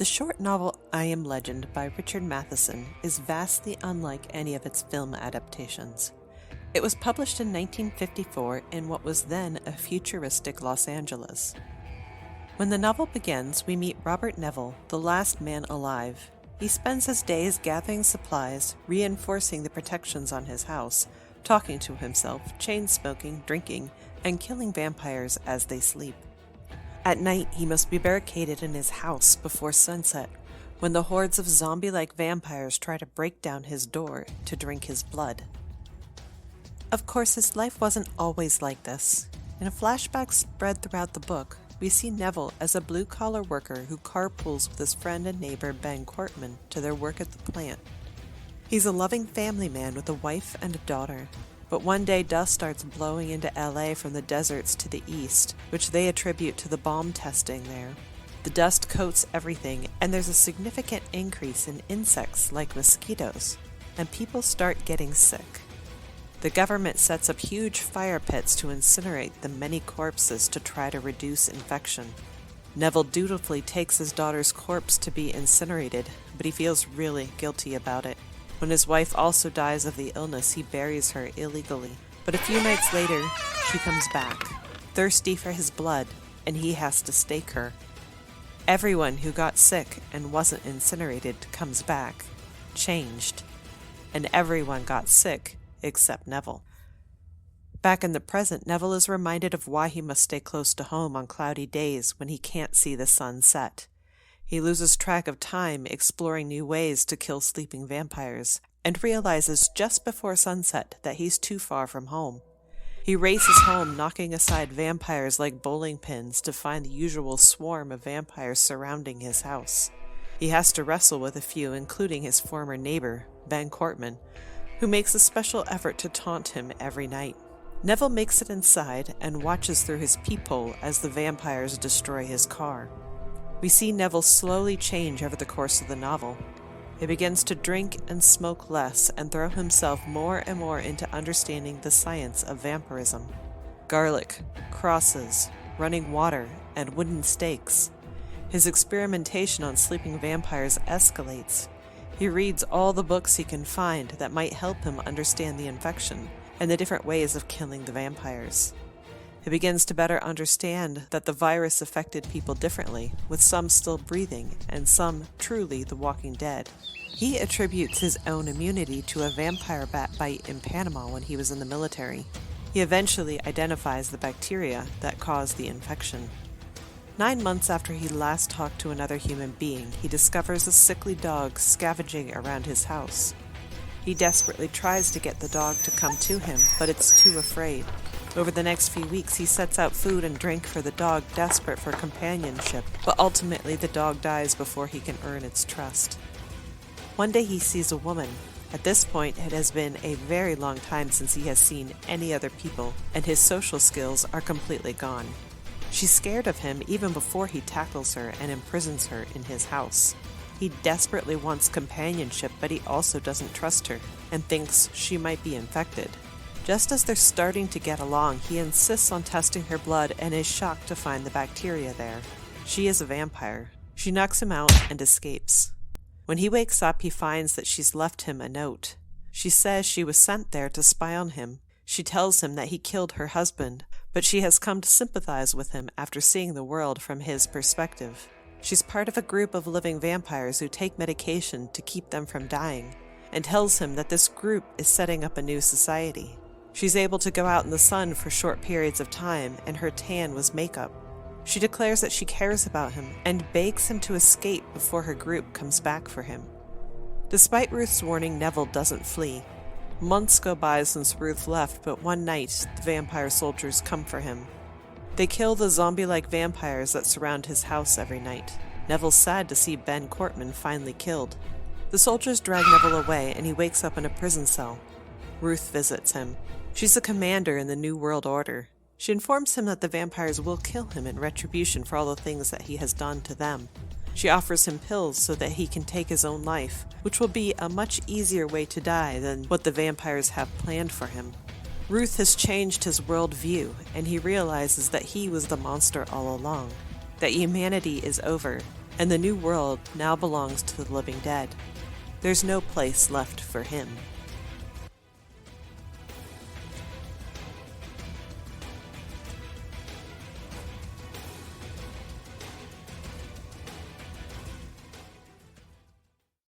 The short novel I Am Legend by Richard Matheson is vastly unlike any of its film adaptations. It was published in 1954 in what was then a futuristic Los Angeles. When the novel begins, we meet Robert Neville, the last man alive. He spends his days gathering supplies, reinforcing the protections on his house, talking to himself, chain-smoking, drinking, and killing vampires as they sleep. At night, he must be barricaded in his house before sunset, when the hordes of zombie-like vampires try to break down his door to drink his blood. Of course, his life wasn't always like this. In a flashback spread throughout the book, we see Neville as a blue-collar worker who carpools with his friend and neighbor Ben Cortman to their work at the plant. He's a loving family man with a wife and a daughter. But one day dust starts blowing into LA from the deserts to the east, which they attribute to the bomb testing there. The dust coats everything, and there's a significant increase in insects like mosquitoes, and people start getting sick. The government sets up huge fire pits to incinerate the many corpses to try to reduce infection. Neville dutifully takes his daughter's corpse to be incinerated, but he feels really guilty about it. When his wife also dies of the illness, he buries her illegally. But a few nights later, she comes back, thirsty for his blood, and he has to stake her. Everyone who got sick and wasn't incinerated comes back, changed. And everyone got sick except Neville. Back in the present, Neville is reminded of why he must stay close to home on cloudy days when he can't see the sun set. He loses track of time exploring new ways to kill sleeping vampires, and realizes just before sunset that he's too far from home. He races home, knocking aside vampires like bowling pins to find the usual swarm of vampires surrounding his house. He has to wrestle with a few, including his former neighbor, Ben Cortman, who makes a special effort to taunt him every night. Neville makes it inside and watches through his peephole as the vampires destroy his car. We see Neville slowly change over the course of the novel. He begins to drink and smoke less and throw himself more and more into understanding the science of vampirism. Garlic, crosses, running water, and wooden stakes. His experimentation on sleeping vampires escalates. He reads all the books he can find that might help him understand the infection and the different ways of killing the vampires. He begins to better understand that the virus affected people differently, with some still breathing and some truly the walking dead. He attributes his own immunity to a vampire bat bite in Panama when he was in the military. He eventually identifies the bacteria that caused the infection. 9 months after he last talked to another human being, he discovers a sickly dog scavenging around his house. He desperately tries to get the dog to come to him, but it's too afraid. Over the next few weeks, he sets out food and drink for the dog, desperate for companionship, but ultimately the dog dies before he can earn its trust. One day he sees a woman. At this point, it has been a very long time since he has seen any other people, and his social skills are completely gone. She's scared of him even before he tackles her and imprisons her in his house. He desperately wants companionship, but he also doesn't trust her, and thinks she might be infected. Just as they're starting to get along, he insists on testing her blood and is shocked to find the bacteria there. She is a vampire. She knocks him out and escapes. When he wakes up, he finds that she's left him a note. She says she was sent there to spy on him. She tells him that he killed her husband, but she has come to sympathize with him after seeing the world from his perspective. She's part of a group of living vampires who take medication to keep them from dying, and tells him that this group is setting up a new society. She's able to go out in the sun for short periods of time, and her tan was makeup. She declares that she cares about him and begs him to escape before her group comes back for him. Despite Ruth's warning, Neville doesn't flee. Months go by since Ruth left, but one night the vampire soldiers come for him. They kill the zombie-like vampires that surround his house every night. Neville's sad to see Ben Cortman finally killed. The soldiers drag Neville away, and he wakes up in a prison cell. Ruth visits him. She's a commander in the New World Order. She informs him that the vampires will kill him in retribution for all the things that he has done to them. She offers him pills so that he can take his own life, which will be a much easier way to die than what the vampires have planned for him. Ruth has changed his worldview, and he realizes that he was the monster all along, that humanity is over, and the new world now belongs to the living dead. There's no place left for him.